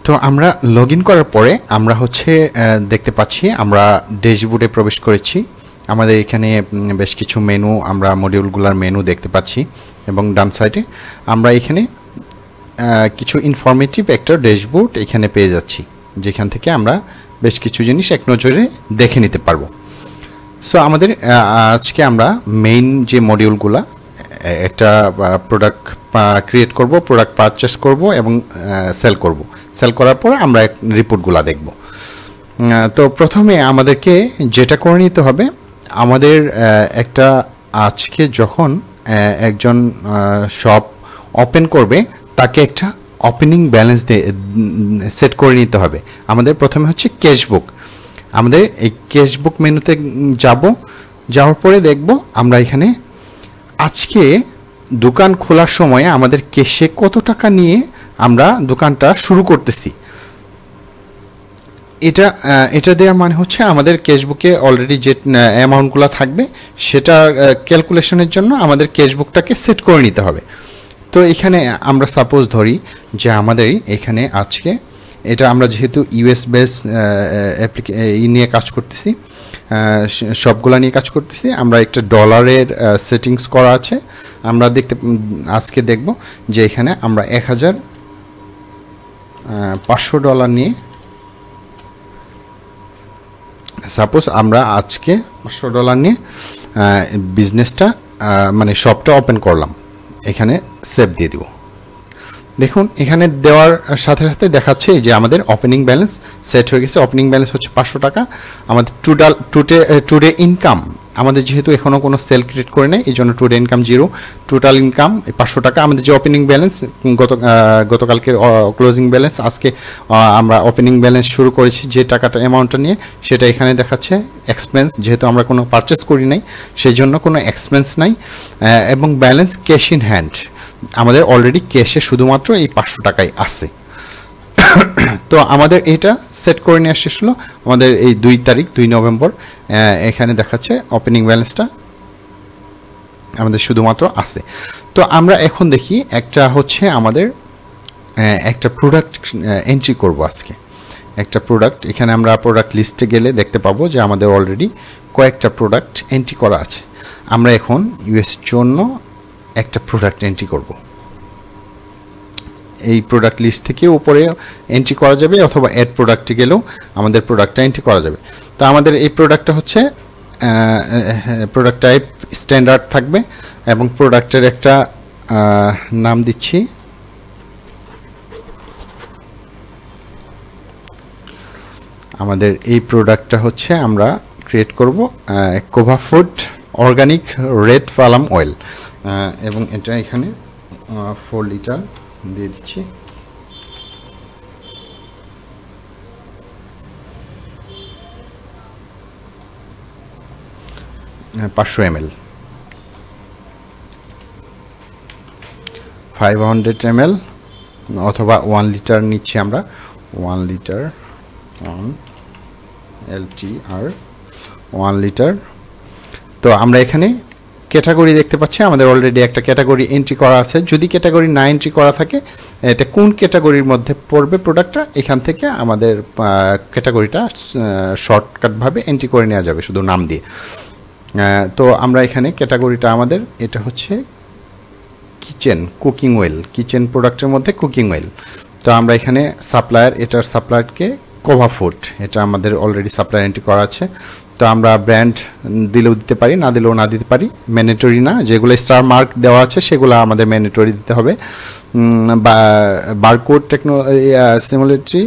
তো আমরা log in করার পরে আমরা হচ্ছে দেখতে পাচ্ছি আমরা ড্যাশবোর্ডে প্রবেশ করেছি। আমাদের এখানে বেশ কিছু মেনু, আমরা মডিউলগুলোর মেনু দেখতে পাচ্ছি এবং ডান সাইডে আমরা এখানে কিছু ইনফরমেটিভ একটা ড্যাশবোর্ড এখানে পেয়ে যাচ্ছি, যেখান থেকে আমরা বেশ কিছু জিনিস এক নজরে দেখে নিতে পারবো। সো আমাদের আজকে আমরা মেইন যে মডিউলগুলা, একটা প্রোডাক্ট ক্রিয়েট করব, প্রোডাক্ট পারচেস করব এবং সেল করব। সেল করার পর আমরা রিপোর্টগুলো দেখব। তো প্রথমে আমাদেরকে যেটা করে নিতে হবে, আমাদের একটা আজকে যখন একজন শপ ওপেন করবে তাকে একটা ওপেনিং ব্যালেন্স সেট করে নিতে হবে। আমাদের প্রথমে হচ্ছে ক্যাশবুক। আমাদের এই ক্যাশবুক মেনুতে যাওয়ার পরে দেখব আমরা এখানে আজকে দোকান খোলার সময় আমাদের ক্যাশে কত টাকা নিয়ে আমরা দোকানটা শুরু করতেছি। এটা দেওয়ার মানে হচ্ছে আমাদের ক্যাশবুকে অলরেডি যে অ্যামাউন্টগুলো থাকবে সেটা ক্যালকুলেশনের জন্য আমাদের ক্যাশবুকটাকে সেট করে নিতে হবে। তো এখানে আমরা সাপোজ ধরি যে আমাদের এখানে আজকে এটা আমরা যেহেতু ইউএস বেস নিয়ে কাজ করতেছি, সবগুলা নিয়ে কাজ করতেছি, আমরা একটা ডলারের সেটিংস করা আছে। আমরা আজকে দেখব যে এখানে আমরা $1,500 নিয়ে, সাপোজ আমরা আজকে $500 নিয়ে বিজনেসটা মানে শপটা ওপেন করলাম। এখানে সেভ দিয়ে দিব। দেখুন এখানে দেওয়ার সাথে সাথে দেখাচ্ছে যে আমাদের ওপেনিং ব্যালেন্স সেট হয়ে গেছে। ওপেনিং ব্যালেন্স হচ্ছে $500। আমাদের টুডে ইনকাম, আমাদের যেহেতু এখনও কোনো সেল ক্রিয়েট করে নেই, এই জন্য টুডে ইনকাম 0। Total income $500। আমাদের যে ওপেনিং ব্যালেন্স গতকালকের ক্লোজিং ব্যালেন্স, আজকে আমরা ওপেনিং ব্যালেন্স শুরু করেছি যে টাকাটা অ্যামাউন্টটা নিয়ে, সেটা এখানে দেখাচ্ছে। এক্সপেন্স, যেহেতু আমরা কোনো পারচেস করি নাই সেই জন্য কোনো এক্সপেন্স নাই। এবং ব্যালেন্স ক্যাশ ইন হ্যান্ড, আমাদের অলরেডি ক্যাশে শুধুমাত্র এই $500 আছে। তো আমাদের এটা সেট করে নিয়ে শেষ হলো। আমাদের এই 2 নভেম্বর এখানে দেখাচ্ছে ওপেনিং ব্যালেন্সটা আমাদের শুধুমাত্র আছে। তো আমরা এখন দেখি একটা হচ্ছে আমাদের একটা প্রোডাক্ট এন্ট্রি করব আজকে। একটা প্রোডাক্ট, এখানে আমরা প্রোডাক্ট লিস্টে গেলে দেখতে পাবো যে আমাদের অলরেডি কয়েকটা প্রোডাক্ট এন্ট্রি করা আছে। আমরা এখন ইউএস জন্য একটা প্রোডাক্ট এন্ট্রি করব। এই প্রোডাক্ট লিস্ট থেকে উপরে এন্ট্রি করা যাবে, অথবা অ্যাড প্রোডাক্টে গেলেও আমাদের প্রোডাক্টটা এন্ট্রি করা যাবে। তো আমাদের এই প্রোডাক্টটা হচ্ছে প্রোডাক্ট টাইপ স্ট্যান্ডার্ড থাকবে এবং প্রোডাক্টের একটা নাম দিচ্ছি। আমাদের এই প্রোডাক্টটা হচ্ছে আমরা ক্রিয়েট করব কোভা ফুড অর্গানিক রেড পালাম অয়েল, এবং এটা এখানে 4 লিটার দিয়ে দিচ্ছি। $500 ml, 500 ml অথবা 1 লিটার নিচ্ছি আমরা। 1 লিটার, 1 LTR 1 লিটার। তো আমরা এখানে ক্যাটাগরি দেখতে পাচ্ছি, আমাদের অলরেডি একটা ক্যাটাগরি এন্ট্রি করা আছে। যদি ক্যাটাগরি না এন্ট্রি করা থাকে, এটা কোন ক্যাটাগরির মধ্যে পড়বে প্রোডাক্টটা, এখান থেকে আমাদের ক্যাটাগরিটা শর্টকাটভাবে এন্ট্রি করে নেওয়া যাবে শুধু নাম দিয়ে। তো আমরা এখানে ক্যাটাগরিটা আমাদের এটা হচ্ছে কুকিং অয়েল, কিচেন প্রোডাক্টের মধ্যে কুকিং অয়েল। তো আমরা এখানে সাপ্লায়ার, এটার সাপ্লায়ারকে কোভা ফুড, এটা আমাদের অলরেডি সাপ্লায়ার এন্ট্রি করা আছে। তো আমরা ব্র্যান্ড দিলেও দিতে পারি, না দিলেও না দিতে পারি, ম্যান্ডেটরি না। যেগুলো স্টার মার্ক দেওয়া আছে সেগুলো আমাদের ম্যান্ডেটরি দিতে হবে। বারকোড সিমুলেটরি,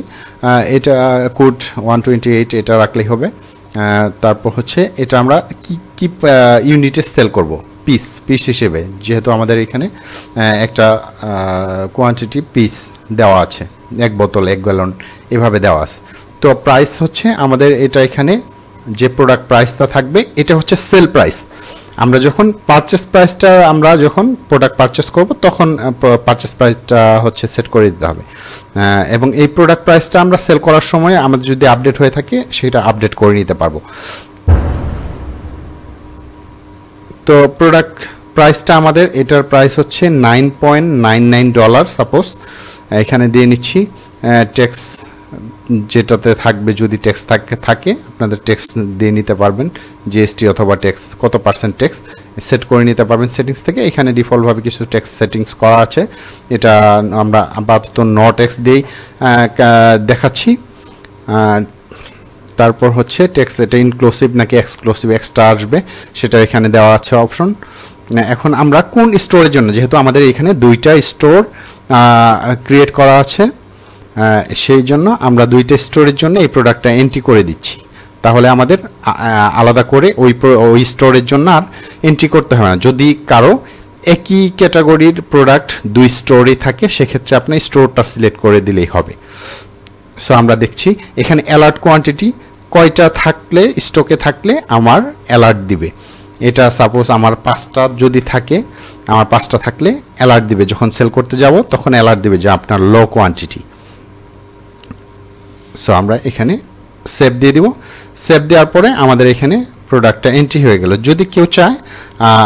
এটা কোড 128 এটা রাখলেই হবে। তারপর হচ্ছে এটা আমরা কি ইউনিটে সেল করব, পিস হিসেবে, যেহেতু আমাদের এখানে একটা কোয়ান্টিটি পিস দেওয়া আছে, 1 বোতল 1 গ্যালন এভাবে দেওয়া আছে। তো প্রাইস হচ্ছে আমাদের এটা এখানে যে প্রোডাক্ট প্রাইসটা থাকবে এটা হচ্ছে সেল প্রাইস। আমরা যখন পারচেস প্রাইসটা, আমরা যখন প্রোডাক্ট পারচেস করব তখন পারচেস প্রাইসটা হচ্ছে সেট করে দিতে হবে। এবং এই প্রোডাক্ট প্রাইসটা আমরা সেল করার সময় আমাদের যদি আপডেট হয়ে থাকে সেটা আপডেট করে নিতে পারবো। তো প্রোডাক্ট প্রাইসটা আমাদের, এটার প্রাইস হচ্ছে $9.99 সাপোজ এখানে দিয়ে নিচ্ছি। ট্যাক্স যেটাতে থাকবে, যদি ট্যাক্স থাকে আপনাদের ট্যাক্স দিয়ে নিতে পারবেন, জিএসটি অথবা ট্যাক্স কত % ট্যাক্স সেট করে নিতে পারবেন সেটিংস থেকে। এখানে ডিফল্টভাবে কিছু ট্যাক্স সেটিংস করা আছে, এটা আমরা আপাতত নো ট্যাক্স দিয়েই দেখাচ্ছি। তারপর হচ্ছে ট্যাক্স, এটা ইনক্লুসিভ নাকি এক্সক্লুসিভ এক্সট্রা আসবে সেটা এখানে দেওয়া আছে অপশন। এখন আমরা কোন স্টোরের জন্য, যেহেতু আমাদের এখানে 2টা স্টোর ক্রিয়েট করা আছে, সেই জন্য আমরা 2টা স্টোরের জন্য এই প্রোডাক্টটা এন্ট্রি করে দিচ্ছি। তাহলে আমাদের আলাদা করে ওই স্টোরের জন্য আর এন্ট্রি করতে হবে না। যদি কারো একই ক্যাটাগরির প্রোডাক্ট 2 স্টোরেই থাকে, সেক্ষেত্রে আপনি স্টোরটা সিলেক্ট করে দিলেই হবে। সো আমরা দেখছি এখানে অ্যালার্ট কোয়ান্টিটি কয়টা থাকলে, স্টকে থাকলে আমার অ্যালার্ট দিবে। এটা সাপোজ আমার 5টা যদি থাকে, আমার 5টা থাকলে অ্যালার্ট দিবে, যখন সেল করতে যাব তখন অ্যালার্ট দিবে যে আপনার লো কোয়ান্টিটি। সো আমরা এখানে সেভ দিয়ে দিব। সেভ দেওয়ার পরে আমাদের এখানে প্রোডাক্টটা এন্ট্রি হয়ে গেল। যদি কেউ চায়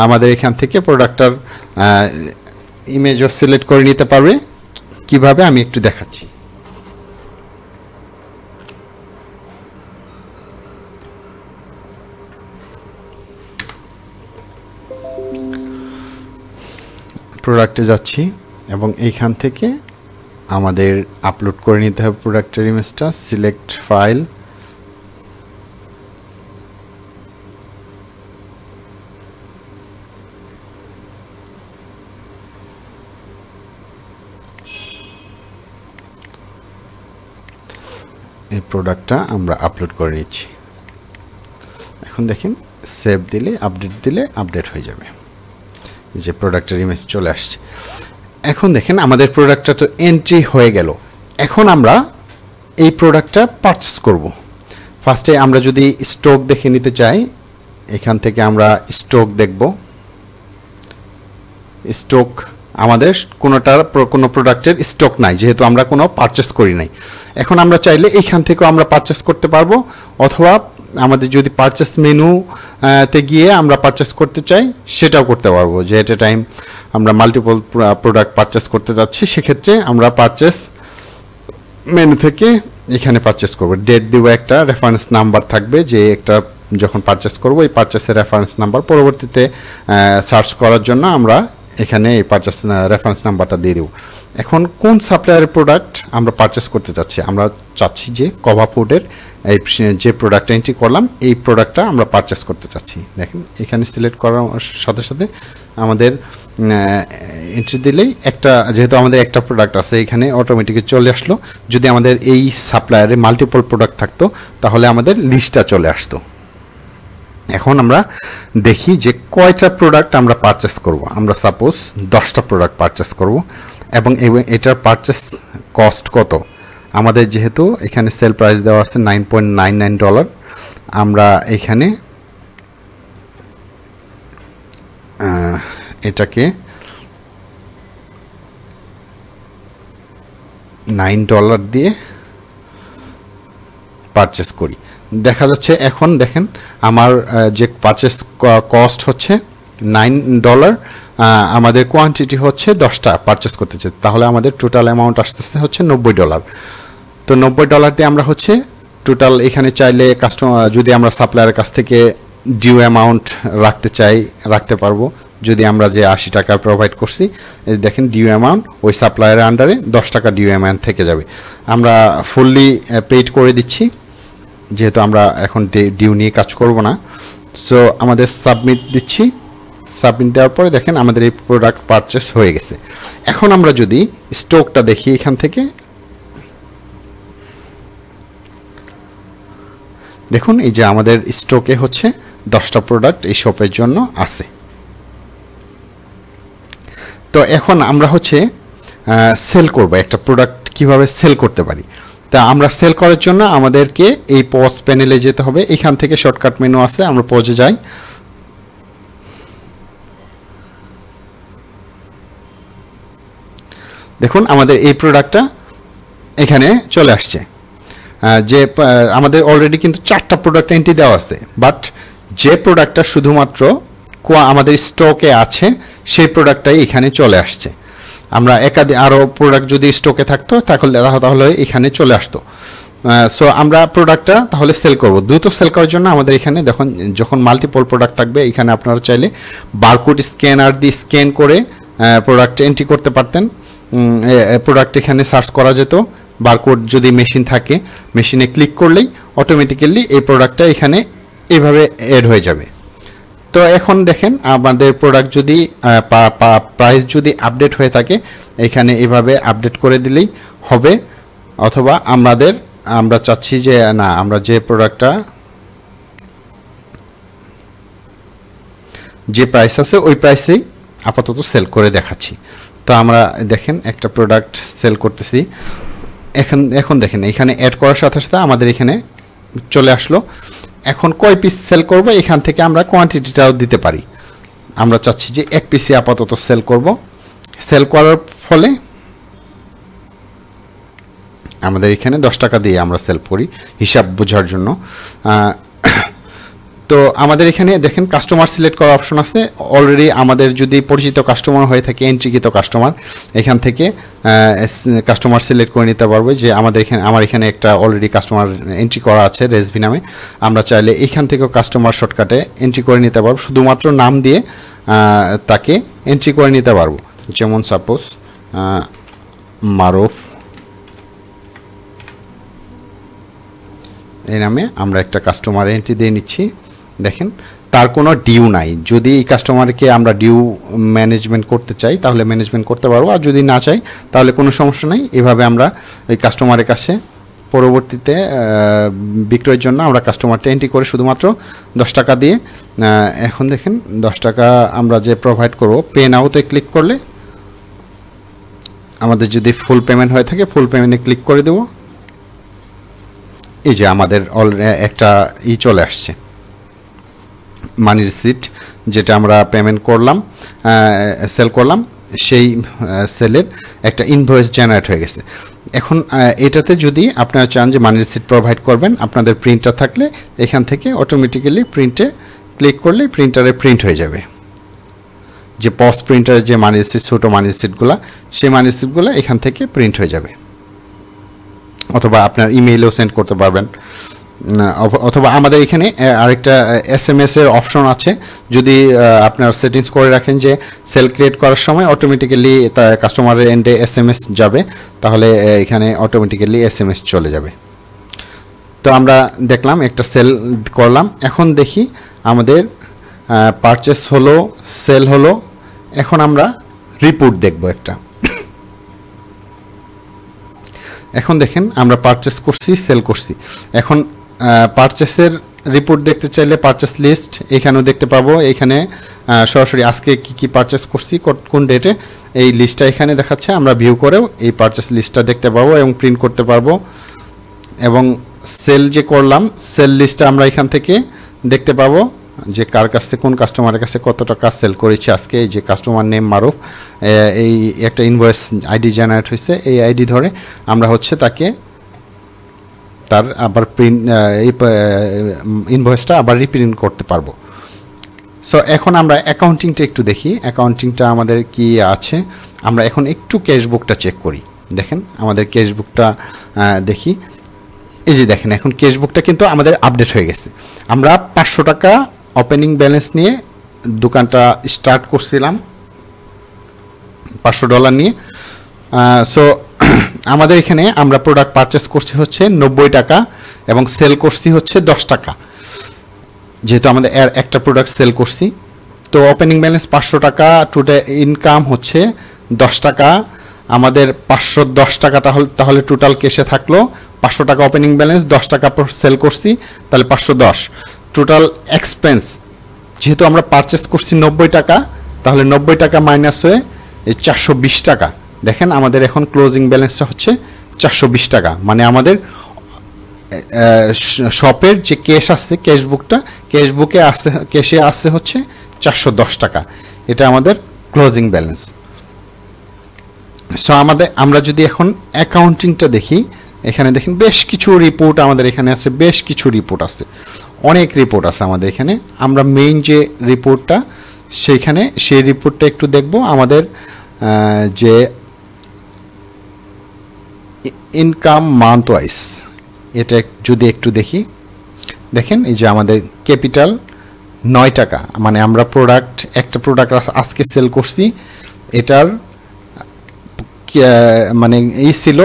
আমাদের এখান থেকে প্রোডাক্টটার ইমেজও সিলেক্ট করে নিতে পারবে। কিভাবে আমি একটু দেখাচ্ছি। প্রোডাক্টে যাচ্ছি এবং এইখান থেকে আমাদের আপলোড করে নিতে হবে প্রোডাক্টের ইমেজটা। সিলেক্ট ফাইল, এই প্রোডাক্টটা আমরা আপলোড করে নিচ্ছি। এখন দেখেন সেভ দিলে, আপডেট দিলে আপডেট হয়ে যাবে, এই যে প্রোডাক্টের ইমেজ চলে আসছে। এখন দেখেন আমাদের প্রোডাক্টটা তো এন্ট্রি হয়ে গেল। এখন আমরা এই প্রোডাক্টটা পারচেস করব। ফার্স্টে আমরা যদি স্টক দেখে নিতে চাই, এখান থেকে আমরা স্টক দেখব। স্টক আমাদের কোনো প্রোডাক্টের স্টক নাই, যেহেতু আমরা কোনো পারচেস করি নাই। এখন আমরা চাইলে এইখান থেকেও আমরা পারচেস করতে পারবো, অথবা আমাদের যদি পারচেস মেনুতে গিয়ে আমরা পারচেস করতে চাই সেটাও করতে পারবো। যে এট এ টাইম আমরা মাল্টিপল প্রোডাক্ট পারচেস করতে যাচ্ছি, সেক্ষেত্রে আমরা পারচেস মেনু থেকে এখানে পারচেস করব। ডেট দিব, একটা রেফারেন্স নাম্বার থাকবে, যে একটা যখন পারচেস করব এই পারচেসের রেফারেন্স নাম্বার পরবর্তীতে সার্চ করার জন্য আমরা এখানে এই পারচেস রেফারেন্স নাম্বারটা দিয়ে দেব। এখন কোন সাপ্লায়ারের প্রোডাক্ট আমরা পারচেস করতে চাচ্ছি? আমরা চাচ্ছি যে কভা ফুডের এই যে প্রোডাক্টটা এন্ট্রি করলাম, এই প্রোডাক্টটা আমরা পারচেস করতে চাচ্ছি। দেখেন এখানে সিলেক্ট করার সাথে সাথে আমাদের এন্ট্রি দিলেই একটা, যেহেতু আমাদের একটা প্রোডাক্ট আছে এখানে অটোমেটিক্যালি চলে আসলো। যদি আমাদের এই সাপ্লায়ারে মাল্টিপল প্রোডাক্ট থাকতো তাহলে আমাদের লিস্টটা চলে আসতো। এখন আমরা দেখি যে কয়টা প্রোডাক্ট আমরা পারচেস করব। আমরা সাপোজ 10টা প্রোডাক্ট পারচেস করব এবং এটার পারচেস কস্ট কত। আমাদের যেহেতু এখানে সেল প্রাইস দেওয়া আছে $9.99, আমরা এখানে এটাকে $9 দিয়ে পারচেস করি। দেখা যাচ্ছে এখন দেখেন আমার যে পারচেস কস্ট হচ্ছে $9, আমাদের কোয়ান্টিটি হচ্ছে 10টা পারচেস করতে চাই, তাহলে আমাদের টোটাল অ্যামাউন্ট আসতেছে হচ্ছে $90। তো $90 দিয়ে আমরা হচ্ছে টোটাল এখানে চাইলে কাস্টমার, যদি আমরা সাপ্লায়ারের কাছ থেকে ডিউ অ্যামাউন্ট রাখতে চাই রাখতে পারবো। যদি আমরা যে 80 টাকা প্রোভাইড করছি, দেখেন ডিউ অ্যামাউন্ট ওই সাপ্লায়ারের আন্ডারে 10 টাকা ডিউ অ্যামাউন্ট থেকে যাবে। আমরা ফুললি পেইড করে দিচ্ছি, যেহেতু আমরা এখন ডিউ নিয়ে কাজ করব না। সো আমাদের সাবমিট দিচ্ছি। সাবমিট দেওয়ার পরে দেখেন আমাদের এই প্রোডাক্ট পারচেস হয়ে গেছে। এখন আমরা যদি স্টকটা দেখি এখান থেকে, দেখুন এই যে আমাদের স্টকে হচ্ছে 10টা প্রোডাক্ট এই শপের জন্য আছে। তো এখন আমরা হচ্ছে সেল করব, একটা প্রোডাক্ট কিভাবে সেল করতে পারি। তা আমরা সেল করার জন্য আমাদেরকে এই পজ প্যানেলে যেতে হবে। এখান থেকে শর্টকাট মেনু আছে, আমরা পজে যাই। দেখুন আমাদের এই প্রোডাক্টটা এখানে চলে আসছে। যে আমাদের অলরেডি কিন্তু 4টা প্রোডাক্ট এন্ট্রি দেওয়া আছে, বাট যে প্রোডাক্টটা শুধুমাত্র আমাদের স্টকে আছে সেই প্রোডাক্টটাই এখানে চলে আসছে। আমরা একাধিক আরও প্রোডাক্ট যদি স্টকে থাকতো তাহলে এখানে চলে আসতো। সো আমরা প্রোডাক্টটা তাহলে সেল করব। দ্রুত সেল করার জন্য আমাদের এখানে দেখুন যখন মাল্টিপল প্রোডাক্ট থাকবে এখানে আপনারা চাইলে বারকোড স্ক্যানার দিয়ে স্ক্যান করে প্রোডাক্ট এন্ট্রি করতে পারতেন। প্রোডাক্ট এখানে সার্চ করা যেত, বারকোড যদি মেশিন থাকে মেশিনে ক্লিক করলেই অটোমেটিক্যালি এই প্রোডাক্টটা এখানে এইভাবে অ্যাড হয়ে যাবে। তো এখন দেখেন আমাদের প্রোডাক্ট যদি প্রাইস যদি আপডেট হয়ে থাকে এখানে এভাবে আপডেট করে দিলেই হবে, অথবা আমরা চাচ্ছি যে না আমরা যে প্রোডাক্টটা যে প্রাইস আছে ওই প্রাইসেই আপাতত সেল করে দেখাচ্ছি। তো আমরা দেখেন একটা প্রোডাক্ট সেল করতেছি, এখন দেখেন এখানে অ্যাড করার সাথে সাথে আমাদের এখানে চলে আসলো। এখন কয় পিস সেল করব এখান থেকে আমরা কোয়ান্টিটিটাও দিতে পারি। আমরা চাচ্ছি যে এক পিসই আপাতত সেল করব। সেল করার ফলে আমাদের এখানে 10 টাকা দিয়ে আমরা সেল করি হিসাব বোঝার জন্য। তো আমাদের এখানে দেখেন কাস্টমার সিলেক্ট করার অপশন আছে। অলরেডি আমাদের যদি পরিচিত কাস্টমার হয়ে থাকে এন্ট্রিকৃত কাস্টমার, এখান থেকে কাস্টমার সিলেক্ট করে নিতে পারবে যে আমার এখানে একটা অলরেডি কাস্টমার এন্ট্রি করা আছে রেসভি নামে। আমরা চাইলে এখান থেকেও কাস্টমার শর্টকাটে এন্ট্রি করে নিতে পারবো, শুধুমাত্র নাম দিয়ে তাকে এন্ট্রি করে নিতে পারবো। যেমন সাপোজ মারুফ এই নামে আমরা একটা কাস্টমার এন্ট্রি দিয়ে নিচ্ছি। দেখেন তার কোনো ডিউ নাই। যদি এই কাস্টমারকে আমরা ডিউ ম্যানেজমেন্ট করতে চাই তাহলে ম্যানেজমেন্ট করতে পারবো, আর যদি না চাই তাহলে কোনো সমস্যা নাই। এভাবে আমরা ওই কাস্টমারের কাছে পরবর্তীতে বিক্রয়ের জন্য আমরা কাস্টমারটা এন্ট্রি করে শুধুমাত্র 10 টাকা দিয়ে। এখন দেখেন 10 টাকা আমরা যে প্রোভাইড করব, পে নাওতে ক্লিক করলে আমাদের যদি ফুল পেমেন্ট হয়ে থাকে ফুল পেমেন্টে ক্লিক করে দেব। এই যে আমাদের একটা চলে আসছে মানি রিসিট, যেটা আমরা পেমেন্ট করলাম সেল করলাম, সেই সেলের একটা ইনভয়েস জেনারেট হয়ে গেছে। এখন এটাতে যদি আপনারা চান যে মানি রিসিট প্রোভাইড করবেন, আপনাদের প্রিন্টার থাকলে এখান থেকে অটোমেটিক্যালি প্রিন্টে ক্লিক করলে প্রিন্টারে প্রিন্ট হয়ে যাবে। যে পস প্রিন্টারের যে মানি রিসিট ছোটো মানি রিসিটগুলো, সেই মানি রিসিটগুলো এখান থেকে প্রিন্ট হয়ে যাবে, অথবা আপনার ইমেইলেও সেন্ড করতে পারবেন। অথবা আমাদের এখানে আরেকটা SMS এর অপশন আছে। যদি আপনার সেটিংস করে রাখেন যে সেল ক্রিয়েট করার সময় অটোমেটিক্যালি কাস্টমারের এন্ডে SMS যাবে, তাহলে এখানে অটোমেটিক্যালি SMS চলে যাবে। তো আমরা দেখলাম একটা সেল করলাম। এখন দেখি আমাদের পারচেস হলো, সেল হলো। এখন আমরা রিপোর্ট দেখব একটা। এখন দেখেন আমরা পারচেস করছি, সেল করছি। এখন পারচেসের রিপোর্ট দেখতে চাইলে পারচেস লিস্ট এখানেও দেখতে পাবো। এখানে সরাসরি আজকে কি পারচেস করছি কোন ডেটে এই লিস্টটা এখানে দেখাচ্ছে। আমরা ভিউ করেও এই পারচেস লিস্টটা দেখতে পাবো এবং প্রিন্ট করতে পারবো। এবং সেল যে করলাম সেই লিস্টটা আমরা এখান থেকে দেখতে পাবো যে কার কাছ থেকে কোন কাস্টমারের কাছে কত টাকা সেল করেছে আজকে। এই যে কাস্টমার নেম মারুফ, এই একটা ইনভয়েস আইডি জেনারেট হয়েছে, এই আইডি ধরে আমরা হচ্ছে তাকে তার আবার প্রিন্ট এই ইনভয়েসটা আবার রিপ্রিন্ট করতে পারবো। সো এখন আমরা অ্যাকাউন্টিংটা একটু দেখি, অ্যাকাউন্টিংটা আমাদের কি আছে। আমরা এখন একটু ক্যাশবুকটা চেক করি। দেখেন আমাদের ক্যাশবুকটা দেখি। এই যে দেখেন এখন ক্যাশবুকটা কিন্তু আমাদের আপডেট হয়ে গেছে। আমরা 500 টাকা ওপেনিং ব্যালেন্স নিয়ে দোকানটা স্টার্ট করছিলাম $500 নিয়ে। সো আমাদের এখানে আমরা প্রোডাক্ট পারচেস করছি হচ্ছে 90 টাকা এবং সেল করছি হচ্ছে 10 টাকা, যেহেতু আমাদের একটা প্রোডাক্ট সেল করছি। তো ওপেনিং ব্যালেন্স 500 টাকা, টোটাল ইনকাম হচ্ছে 10 টাকা। আমাদের 510 টাকা তাহলে টোটাল কেসে থাকলো 500 টাকা ওপেনিং ব্যালেন্স, 10 টাকা সেল করছি, তাহলে 510। টোটাল এক্সপেন্স যেহেতু আমরা পারচেস করছি 90 টাকা, তাহলে 90 টাকা মাইনাস হয়ে 420 টাকা। দেখেন আমাদের এখন ক্লোজিং ব্যালেন্সটা হচ্ছে 420 টাকা। মানে আমাদের শপের যে ক্যাশ আছে ক্যাশবুকে আসছে, ক্যাশে আসছে হচ্ছে 410 টাকা। এটা আমাদের ক্লোজিং ব্যালেন্স। সো আমরা যদি এখন অ্যাকাউন্টিংটা দেখি, এখানে দেখেন বেশ কিছু রিপোর্ট আমাদের এখানে আছে, বেশ কিছু রিপোর্ট আছে, অনেক রিপোর্ট আছে আমাদের এখানে। আমরা মেইন যে রিপোর্টটা সেই রিপোর্টটা একটু দেখব। আমাদের যে ইনকাম মান্থ ওয়াইজ এটা যদি একটু দেখি, দেখেন এই যে আমাদের ক্যাপিটাল 9 টাকা, মানে আমরা একটা প্রোডাক্ট আজকে সেল করছি, এটার মানে এই ছিল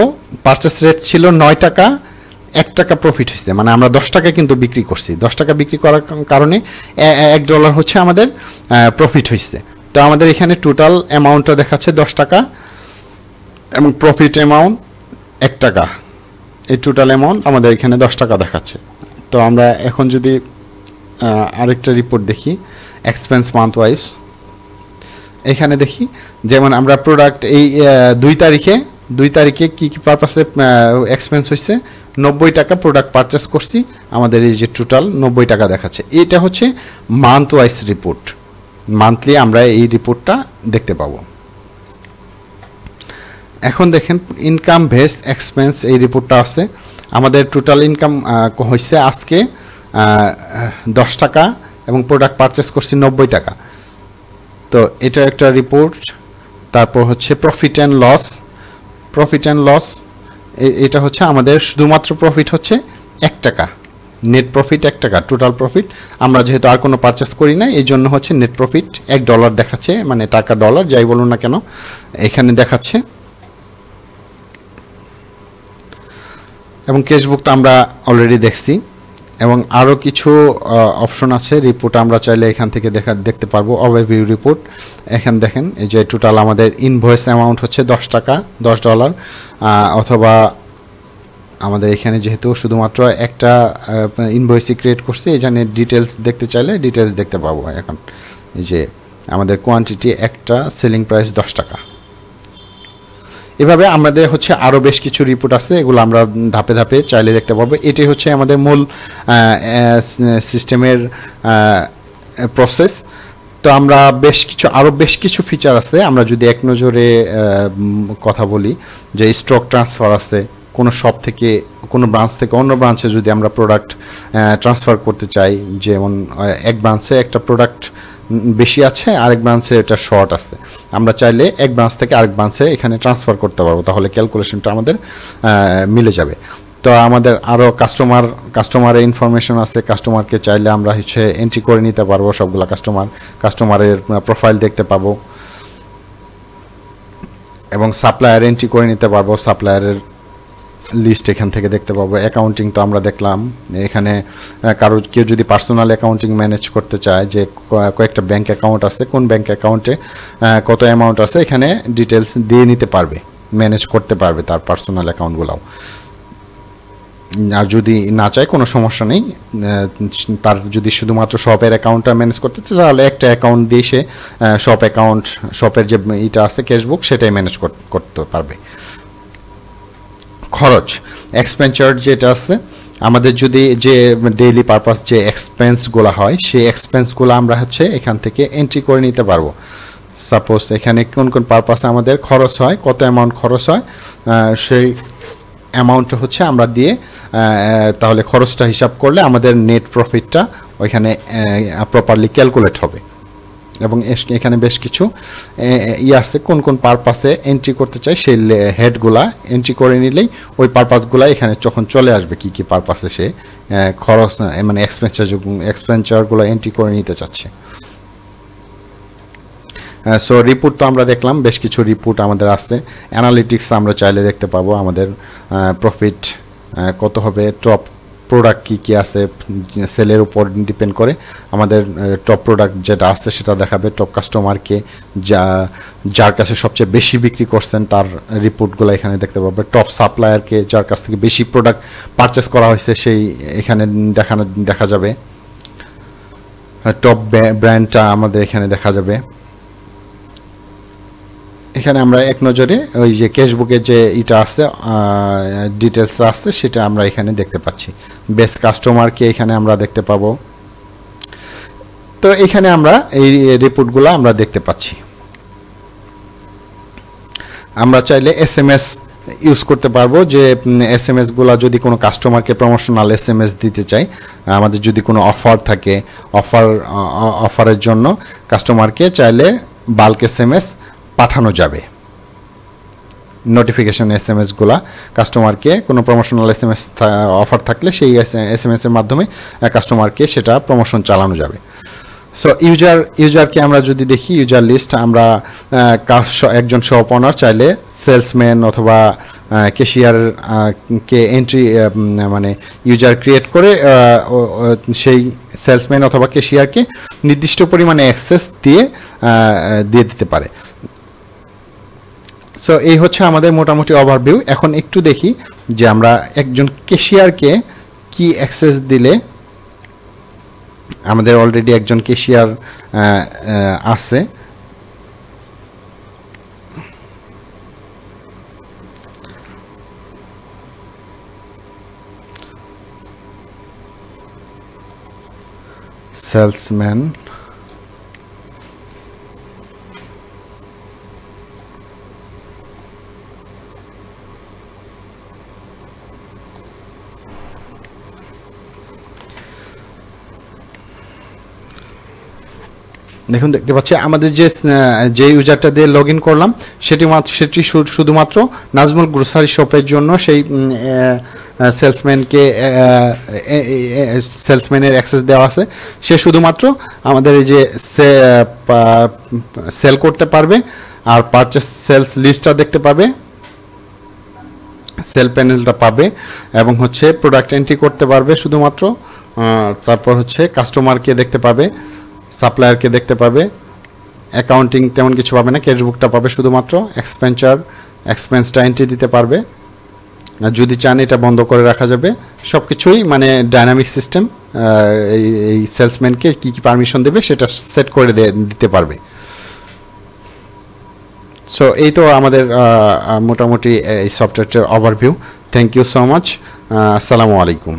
পারচেস রেট ছিল 9 টাকা, 1 টাকা প্রফিট হয়েছে, মানে আমরা 10 টাকা কিন্তু বিক্রি করছি। 10 টাকা বিক্রি করার কারণে $1 হচ্ছে আমাদের প্রফিট হয়েছে। তো আমাদের এখানে টোটাল অ্যামাউন্টটা দেখাচ্ছে 10 টাকা এবং প্রফিট অ্যামাউন্ট 1 টাকা। এই টোটাল অ্যামাউন্ট আমাদের এখানে 10 টাকা দেখাচ্ছে। তো আমরা এখন যদি আরেকটা রিপোর্ট দেখি এক্সপেন্স মান্থ ওয়াইজ, এখানে দেখি যেমন আমরা প্রোডাক্ট এই 2 তারিখে কি পারপাসে এক্সপেন্স হয়েছে, 90 টাকা প্রোডাক্ট পারচেস করছি, আমাদের এই যে টোটাল 90 টাকা দেখাচ্ছে। এটা হচ্ছে মান্থ ওয়াইজ রিপোর্ট, মান্থলি আমরা এই রিপোর্টটা দেখতে পাবো। এখন দেখেন ইনকাম বেস এক্সপেন্স এই রিপোর্টটা আছে, আমাদের টোটাল ইনকাম হয়েছে আজকে 10 টাকা এবং প্রোডাক্ট পারচেস করছি 90 টাকা। তো এটা একটা রিপোর্ট। তারপর হচ্ছে প্রফিট অ্যান্ড লস, এটা হচ্ছে আমাদের শুধুমাত্র প্রফিট হচ্ছে 1 টাকা, নেট প্রফিট 1 টাকা, টোটাল প্রফিট আমরা যেহেতু আর কোনো পারচেস করি না এই জন্য হচ্ছে নেট প্রফিট $1 দেখাচ্ছে, মানে টাকা ডলার যাই বলুন না কেন এখানে দেখাচ্ছে। এবং ক্যাশবুকটা আমরা অলরেডি দেখছি এবং আরও কিছু অপশন আছে রিপোর্ট আমরা চাইলে এখান থেকে দেখতে পারবো। ওভারভিউ রিপোর্ট, এখানে দেখেন এই যে টোটাল আমাদের ইনভয়েস অ্যামাউন্ট হচ্ছে $10, অথবা আমাদের এখানে যেহেতু শুধুমাত্র একটা ইনভয়েসই ক্রিয়েট করছে, এখানে ডিটেলস দেখতে চাইলে ডিটেলস দেখতে পাবো। এখন এই যে আমাদের কোয়ান্টিটি একটা, সেলিং প্রাইস $10। এভাবে আমাদের হচ্ছে আরও বেশ কিছু রিপোর্ট আছে, এগুলো আমরা ধাপে ধাপে চাইলে দেখতে পাবো। এটাই হচ্ছে আমাদের মূল সিস্টেমের প্রসেস। তো আমরা আরও বেশ কিছু ফিচার আছে, আমরা যদি এক নজরে কথা বলি যে স্টক ট্রান্সফার আছে, কোনো শপ থেকে কোনো ব্রাঞ্চ থেকে অন্য ব্রাঞ্চে যদি আমরা প্রোডাক্ট ট্রান্সফার করতে চাই, যেমন এক ব্রাঞ্চে একটা প্রোডাক্ট বেশি আছে আরেক ব্রাঞ্চে এটা শর্ট আছে, আমরা চাইলে এক ব্রাঞ্চ থেকে আরেক ব্রাঞ্চে এখানে ট্রান্সফার করতে পারবো, তাহলে ক্যালকুলেশনটা আমাদের মিলে যাবে। তো আমাদের আরও কাস্টমারের ইনফরমেশন আছে, কাস্টমারকে চাইলে আমরা হচ্ছে এন্ট্রি করে নিতে পারবো, সবগুলো কাস্টমারের প্রোফাইল দেখতে পাবো এবং সাপ্লায়ার এন্ট্রি করে নিতে পারবো, সাপ্লায়ারের লিস্ট এখান থেকে দেখতে পাবো। অ্যাকাউন্টিং তো আমরা দেখলাম, এখানে কেউ যদি পার্সোনাল অ্যাকাউন্টিং ম্যানেজ করতে চায়, যে কয়েকটা ব্যাংক অ্যাকাউন্ট আছে, কোন ব্যাংক অ্যাকাউন্টে কত অ্যামাউন্ট আছে এখানে ডিটেলস দিয়ে নিতে পারবে, ম্যানেজ করতে পারবে তার পার্সোনাল অ্যাকাউন্টগুলোও। আর যদি না চায় কোনো সমস্যা নেই, তার যদি শুধুমাত্র শপের অ্যাকাউন্টটা ম্যানেজ করতে চায় তাহলে একটা অ্যাকাউন্ট দিয়ে সে শপের যে এটা আছে ক্যাশবুক সেটাই ম্যানেজ করতে পারবে। খরচ এক্সপেন্সার যেটা আছে আমাদের, যদি যে ডেইলি পারপাস যে এক্সপেন্সগুলো হয় সেই এক্সপেন্সগুলো আমরা হচ্ছে এখান থেকে এন্ট্রি করে নিতে পারবো। সাপোজ এখানে কোন কোন পারপাসে আমাদের খরচ হয়, কত অ্যামাউন্ট খরচ হয়, সেই অ্যামাউন্টটা হচ্ছে আমরা দিয়ে তাহলে খরচটা হিসাব করলে আমাদের নেট প্রফিটটা ওইখানে প্রপারলি ক্যালকুলেট হবে। এবং এখানে বেশ কিছু আছে কোন কোন পারপাসে এন্ট্রি করতে চাই সেই হেডগুলা এন্ট্রি নিলেই ওই পারপাসগুলা এখানে যখন চলে আসবে কি কি পারপাসে সে খরচ মানে এক্সপেন্সারগুলো এন্ট্রি করে নিতে চাচ্ছে। সো রিপোর্ট তো আমরা দেখলাম, বেশ কিছু রিপোর্ট আমাদের আছে। অ্যানালিটিক্স আমরা চাইলে দেখতে পাবো আমাদের প্রফিট কত হবে, টপ প্রোডাক্ট কী আছে, সেলের উপর ডিপেন্ড করে আমাদের টপ প্রোডাক্ট যেটা আছে সেটা দেখাবে, টপ কাস্টমারকে যার কাছে সবচেয়ে বেশি বিক্রি করছেন তার রিপোর্টগুলো এখানে দেখতে পাবে, টপ সাপ্লায়ারকে যার কাছ থেকে বেশি প্রোডাক্ট পারচেস করা হয়েছে সেই এখানে দেখা যাবে, টপ ব্র্যান্ডটা আমাদের এখানে দেখা যাবে। এখানে আমরা এক নজরে ওই যে ক্যাশবুকের যে এটা আছে ডিটেলস আছে সেটা আমরা এখানে দেখতে পাচ্ছি। বেস্ট কাস্টমারকে এখানে আমরা দেখতে পাবো। তো এখানে আমরা এই রিপোর্টগুলো আমরা দেখতে পাচ্ছি। আমরা চাইলে SMS ইউজ করতে পারবো, যে SMS-গুলো যদি কোনো কাস্টমারকে প্রমোশনাল SMS দিতে চাই, আমাদের যদি কোনো অফার থাকে অফারের জন্য কাস্টমারকে চাইলে বাল্ক SMS পাঠানো যাবে। নোটিফিকেশন এসএমএসগুলা কাস্টমারকে কোনো প্রমোশনাল এসএমএস অফার থাকলে সেই এসএমএস এর মাধ্যমে কাস্টমারকে সেটা প্রমোশন চালানো যাবে। সো ইউজারকে আমরা যদি দেখি, ইউজার লিস্ট আমরা একজন শপ ওনার চাইলে সেলসম্যান অথবা ক্যাশিয়ার কে এন্ট্রি মানে ইউজার ক্রিয়েট করে সেই সেলসম্যান অথবা ক্যাশিয়ারকে নির্দিষ্ট পরিমাণে অ্যাক্সেস দিয়ে দিতে পারে। সো এই হচ্ছে আমাদের মোটামুটি ওভারভিউ। এখন একটু দেখি যে আমরা একজন ক্যাশিয়ারকে কি অ্যাক্সেস দিলে, আমাদের অলরেডি একজন ক্যাশিয়ার আছে, সেলসম্যান দেখুন দেখতে পাচ্ছি আমাদের যে ইউজারটা দিয়ে লগ ইন করলাম সেটি শুধুমাত্র নাজমুল গ্রোসারি শপের জন্য সেই সেলসম্যানের অ্যাক্সেস দেওয়া আছে। সে শুধুমাত্র আমাদের এই যে সেল করতে পারবে আর পারচেস সেলস লিস্টটা দেখতে পাবে, সেল প্যানেলটা পাবে এবং হচ্ছে প্রোডাক্ট এন্ট্রি করতে পারবে শুধুমাত্র। তারপর হচ্ছে কাস্টমারকে দেখতে পাবে, সাপ্লায়ারকে দেখতে পাবে, অ্যাকাউন্টিং তেমন কিছু পাবে না, ক্যাশবুকটা পাবে শুধুমাত্র, এক্সপেন্সটা এন্ট্রি দিতে পারবে। যদি চান এটা বন্ধ করে রাখা যাবে। সব কিছুই মানে ডাইনামিক সিস্টেম, এই সেলসম্যানকে কী কী পারমিশন দেবে সেটা সেট করে দিতে পারবে। সো এই তো আমাদের মোটামুটি এই সফটওয়্যারটার overview. Thank you so much. আসসালামু আলাইকুম।